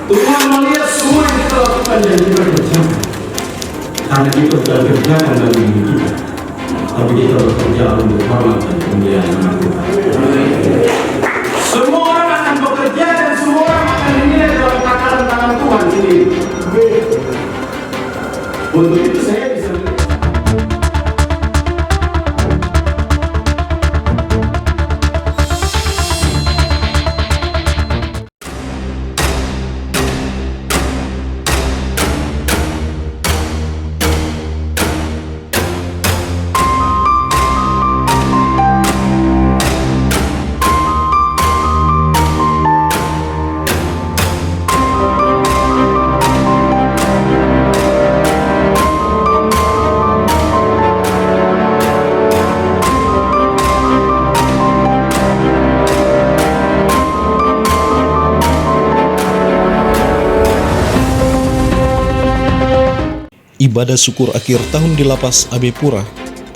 Tuhan melihat semua yang kita lakukan dan kita kerjakan. Karena kita sudah kerjakan dalam diri kita, tapi kita bekerja untuk hormat dan kemuliaan nama Tuhan. Semua orang akan bekerja dan semua orang akan dinilai dalam takaran tangan Tuhan sendiri. Untuk itu saya bisa Ibadah syukur akhir tahun di Lapas AB Pura.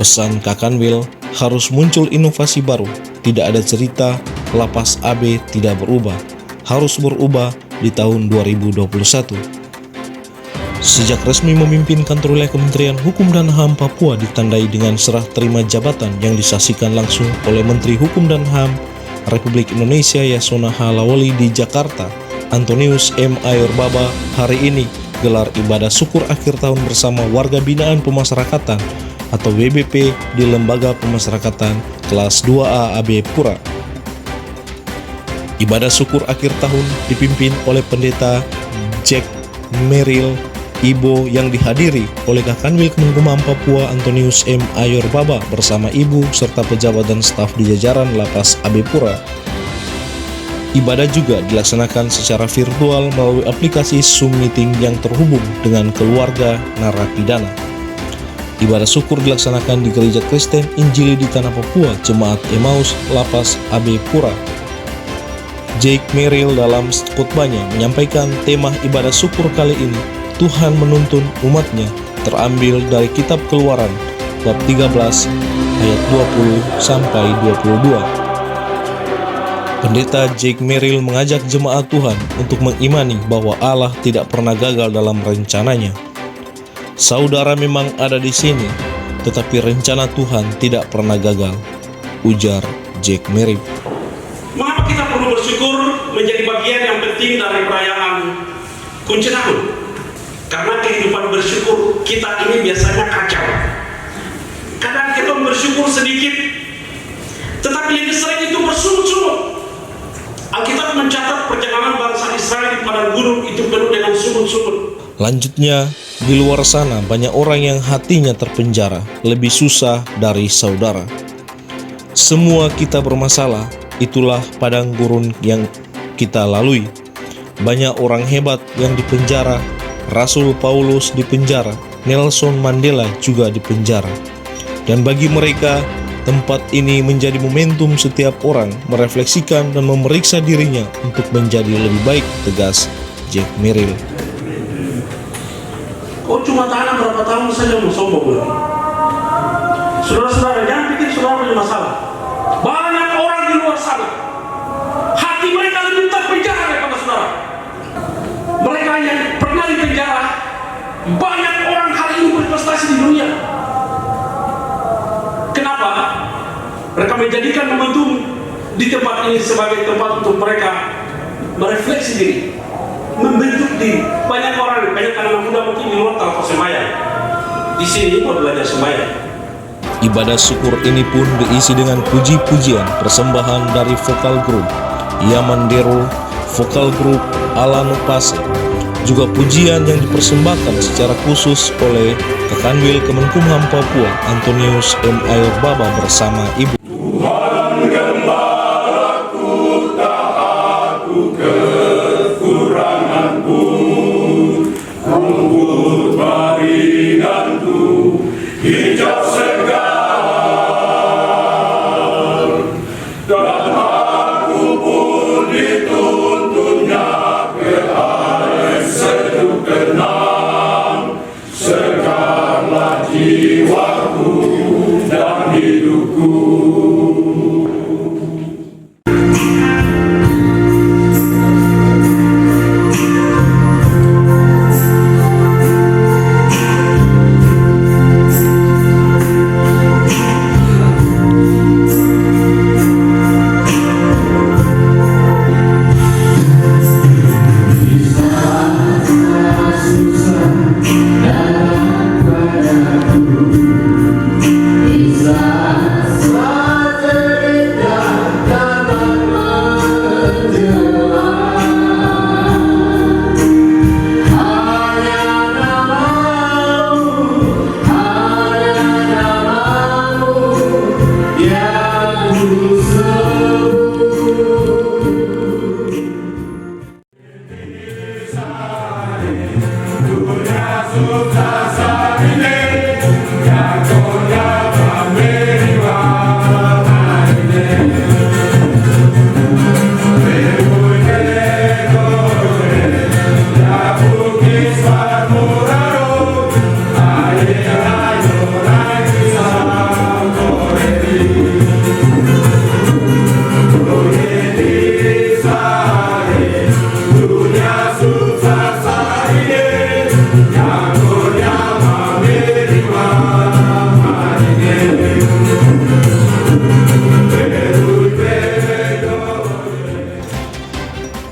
Pesan Kakanwil, harus muncul inovasi baru. Tidak ada cerita Lapas AB tidak berubah. Harus berubah di tahun 2021. Sejak resmi memimpin kantor wilayah Kementerian Hukum dan HAM Papua ditandai dengan serah terima jabatan yang disaksikan langsung oleh Menteri Hukum dan HAM Republik Indonesia Yasona Lawli di Jakarta, Antonius M. Ayorbaba hari ini gelar ibadah syukur akhir tahun bersama warga binaan pemasyarakatan atau WBP di Lembaga Pemasyarakatan kelas 2A AB Pura. Ibadah syukur akhir tahun dipimpin oleh Pendeta Jack Merrill Ibo yang dihadiri oleh Kakanwil Kemenkumham Papua Antonius M. Ayorbaba bersama ibu serta pejabat dan staf di jajaran Lapas AB Pura. Ibadah juga dilaksanakan secara virtual melalui aplikasi Zoom Meeting yang terhubung dengan keluarga narapidana. Ibadah syukur dilaksanakan di Gereja Kristen Injili di Tanah Papua, Jemaat Emmaus Lapas AB Pura. Jake Merrill dalam khotbahnya menyampaikan tema ibadah syukur kali ini, Tuhan menuntun umatnya, terambil dari kitab Keluaran, bab 13, ayat 20 sampai 22. Pendeta Jake Merrill mengajak jemaat Tuhan untuk mengimani bahwa Allah tidak pernah gagal dalam rencananya. Saudara memang ada di sini, tetapi rencana Tuhan tidak pernah gagal, ujar Jake Merrill. Mengapa kita perlu bersyukur menjadi bagian yang penting dari perayaan kunci tahun? Karena kehidupan bersyukur kita ini biasanya kacau. Kadang kita bersyukur sedikit, tetapi lebih sering itu bersungut-sungut. Alkitab mencatat perjalanan bangsa Israel di padang gurun itu penuh dengan sungut-sungut. Lanjutnya, di luar sana banyak orang yang hatinya terpenjara, lebih susah dari saudara. Semua kita bermasalah, itulah padang gurun yang kita lalui. Banyak orang hebat yang dipenjara, Rasul Paulus dipenjara, Nelson Mandela juga dipenjara. Dan bagi mereka, tempat ini menjadi momentum setiap orang merefleksikan dan memeriksa dirinya untuk menjadi lebih baik, tegas Jack Merrill. Kau cuma tahan berapa tahun saja mau sombong lagi. Saudara-saudara, jangan pikir saudara punya masalah. Banyak orang di luar sana, hati mereka lebih terpenjara daripada saudara. Mereka yang pernah di penjara, banyak orang hari ini berprestasi di dunia. Kenapa? Mereka menjadikan momentum di tempat ini sebagai tempat untuk mereka merefleksi diri, membentuk diri. Banyak orang, banyak anak muda mungkin di luar tahu sembahyang. Di sini mau belajar sembahyang. Ibadah syukur ini pun diisi dengan puji-pujian persembahan dari vokal grup Yamandero, vokal grup Alano Pase. Juga pujian yang dipersembahkan secara khusus oleh Kakanwil Kemenkumham Papua Antonius M. Ayorbaba bersama ibu. Tuhan gembalaku, tak aku kekuranganku, rumput baringanku hijau segar, dan aku pun dituntunnya ke air sejuk tenang, segarlah jiwaku dan hidupku.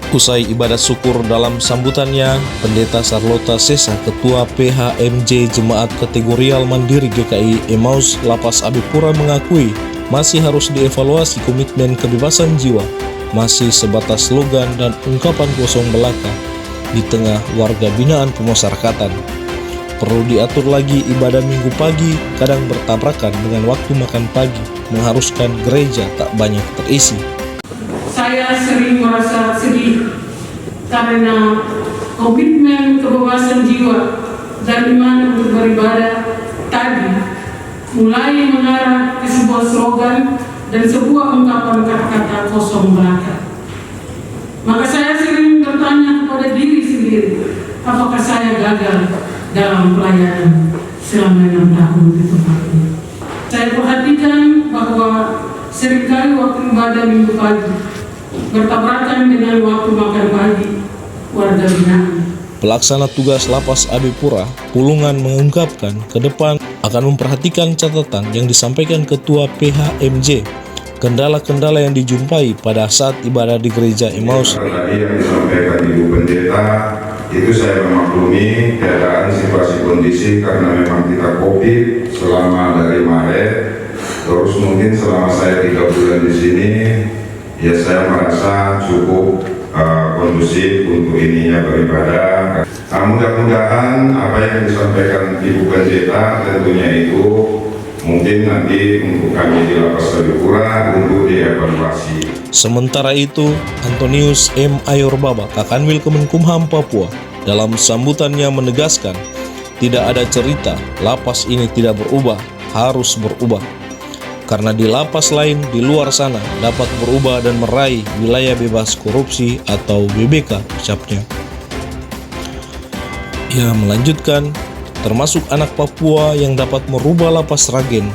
Usai ibadat syukur dalam sambutannya, Pendeta Sarlota Sesa, Ketua PHMJ Jemaat Kategorial Mandiri GKI Emmaus Lapas Abipura mengakui masih harus dievaluasi komitmen kebebasan jiwa, masih sebatas slogan dan ungkapan kosong belaka di tengah warga binaan pemasyarakatan. Perlu diatur lagi ibadah minggu pagi, kadang bertabrakan dengan waktu makan pagi, mengharuskan gereja tak banyak terisi. Saya sering merasa sedih karena komitmen kebebasan jiwa dan iman untuk beribadah tadi mulai mengarah ke sebuah slogan dan sebuah ungkapan kata-kata kosong belaka. Maka saya sering bertanya kepada diri sendiri, apakah saya gagal dalam pelayanan selama 6 tahun di tempat ini. Saya perhatikan bahwa seringkali waktu ibadah minggu pagi bertabrakan dengan waktu makan pagi warga binaan. Pelaksana tugas Lapas Abipura, Pulungan mengungkapkan ke depan akan memperhatikan catatan yang disampaikan Ketua PHMJ, kendala-kendala yang dijumpai pada saat ibadah di gereja Emmaus. Tadi yang disampaikan Ibu Pendeta, itu saya memaklumi keadaan situasi kondisi karena memang kita COVID selama dari Maret, terus mungkin selama saya 3 bulan di sini, ya saya merasa cukup kondusif untuk ininya beribadah. Mudah-mudahan apa yang disampaikan Ibu Pendeta tentunya itu mungkin nanti untuk kami di Lapas Abipura untuk dievaluasi. Sementara itu, Antonius M. Ayorbaba, Kakanwil Kemenkumham Papua, dalam sambutannya menegaskan tidak ada cerita lapas ini tidak berubah, harus berubah. Karena di lapas lain di luar sana dapat berubah dan meraih wilayah bebas korupsi atau WBK, ucapnya. Ia melanjutkan, termasuk anak Papua yang dapat merubah lapas Ragen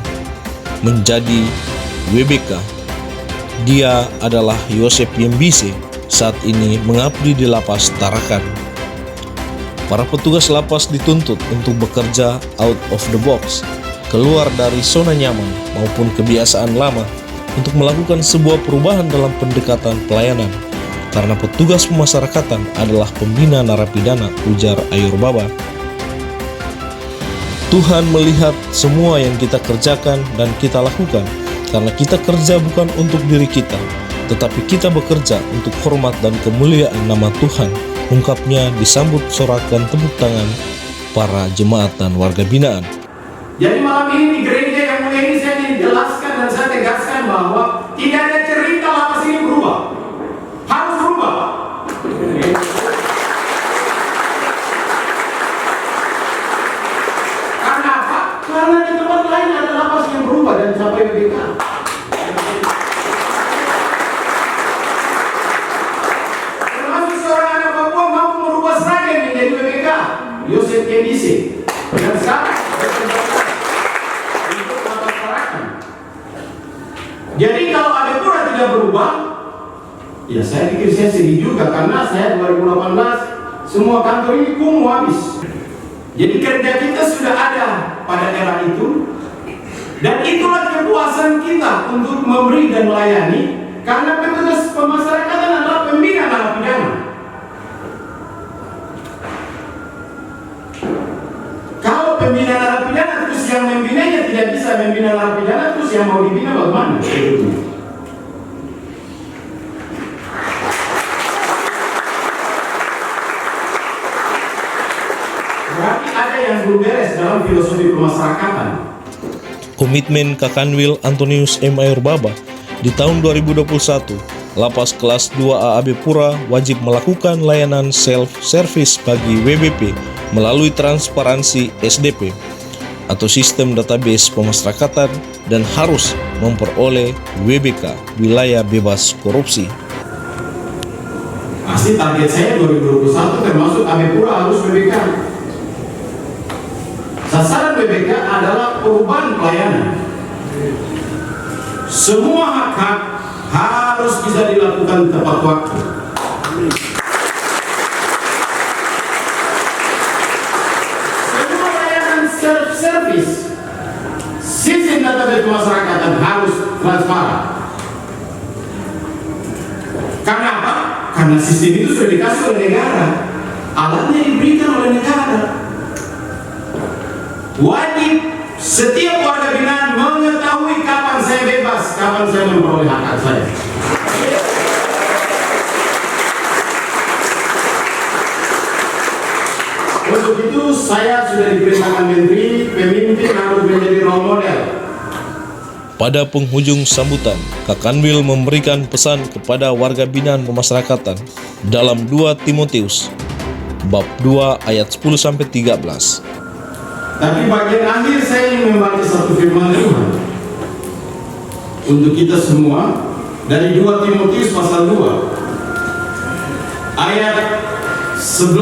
menjadi WBK. Dia adalah Yosep Yembise, saat ini mengabdi di lapas Tarakan. Para petugas lapas dituntut untuk bekerja out of the box, keluar dari zona nyaman maupun kebiasaan lama untuk melakukan sebuah perubahan dalam pendekatan pelayanan. Karena petugas pemasyarakatan adalah pembina narapidana, ujar Ayorbaba. Tuhan melihat semua yang kita kerjakan dan kita lakukan, karena kita kerja bukan untuk diri kita, tetapi kita bekerja untuk hormat dan kemuliaan nama Tuhan, ungkapnya disambut sorakan tepuk tangan para jemaat dan warga binaan. Jadi malam ini di gereja yang mulia ini saya ingin jelaskan dan saya tegaskan bahwa tidak ada cerita lapas ini berubah. Harus berubah. Karena apa? Karena di tempat lain ada lapas yang berubah dan sampai WBK. Termasuk seorang anak Papua mampu merubah Sragen menjadi WBK, Yosep Yembise. Dan sekarang jadi kalau Abipura tidak berubah, ya saya pikir saya sedih juga karena saya 2018 semua kantor ini kumuh habis. Jadi kerja kita sudah ada pada era itu, dan itulah kepuasan kita untuk memberi dan melayani karena petugas pemasyarakatan adalah pembina narapidana. Kalau pembina narapidana terus yang membinanya tidak bisa membina narapidana, terus yang mau dibina bagaimana? Berarti ada yang belum beres dalam filosofi pemasyarakatan. Komitmen Kakanwil Antonius M. Ayorbaba di tahun 2021, Lapas kelas 2A Abipura wajib melakukan layanan self-service bagi WBP melalui transparansi SDP atau sistem database pemasyarakatan dan harus memperoleh WBK wilayah bebas korupsi. Pasti target saya 2021 termasuk AB Pura harus WBK. Sasaran WBK adalah perubahan pelayanan. Semua hak-hak harus bisa dilakukan tepat waktu. Semua layanan self-service, sistem database pemasyarakatan harus transparan. Karena apa? Karena sistem itu sudah dikasih oleh negara, alatnya diberikan oleh negara. Wajib setiap warga binaan mengetahui kapan saya bebas, kapan saya memperoleh hak saya. Untuk itu saya sudah diperintahkan menteri, pemimpin harus menjadi role model. Pada penghujung sambutan, Kakanwil memberikan pesan kepada warga binaan pemasyarakatan dalam 2 Timotius bab 2 ayat 10-13. Tapi bagian akhir saya ingin membaca satu firman Tuhan untuk kita semua dari 2 Timotius pasal 2 ayat 11,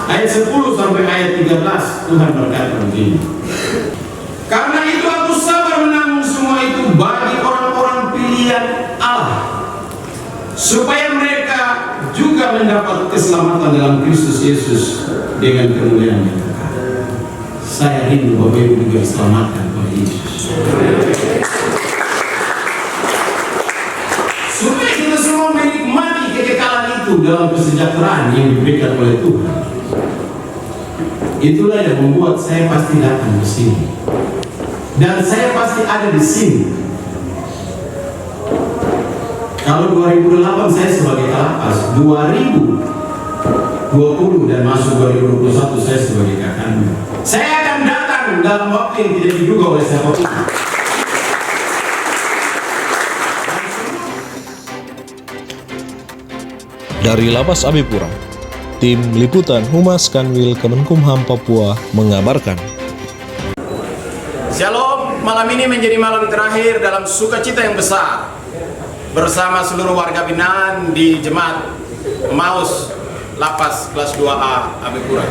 ayat 10 sampai ayat 13. Tuhan berkata begini. Karena itu aku sabar menanggung semua itu bagi orang-orang pilihan Allah, supaya mereka juga mendapat keselamatan dalam Kristus Yesus dengan kemuliaan yang kekal. Saya rindu Bapak Ibu juga diselamatkan oleh Yesus. Supaya kita semua menikmati kekekalan itu dalam kesejahteraan yang diberikan oleh Tuhan. Itulah yang membuat saya pasti datang ke sini. Dan saya pasti ada di sini. Kalau 2008 saya sebagai kalapas, 2020 dan masuk 2021 saya sebagai Kakanwil. Saya akan datang dalam waktu yang tidak diduga oleh siapapun. Dari Lapas AB Pura, tim liputan Humas Kanwil Kemenkumham Papua mengabarkan. Shalom, malam ini menjadi malam terakhir dalam sukacita yang besar bersama seluruh warga binaan di Jemaat Emmaus Lapas kelas 2A AB Pura.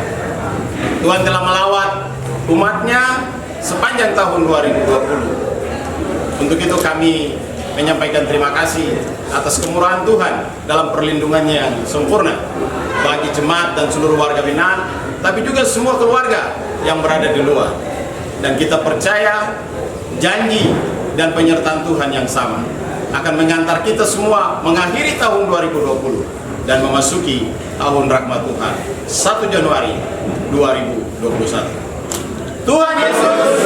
Tuhan telah melawat umatnya sepanjang tahun 2020. Untuk itu kami menyampaikan terima kasih atas kemurahan Tuhan dalam perlindungannya yang sempurna bagi jemaat dan seluruh warga binaan, tapi juga semua keluarga yang berada di luar. Dan kita percaya janji dan penyertaan Tuhan yang sama akan mengantar kita semua mengakhiri tahun 2020 dan memasuki tahun rahmat Tuhan 1 Januari 2021. Tuhan Yesus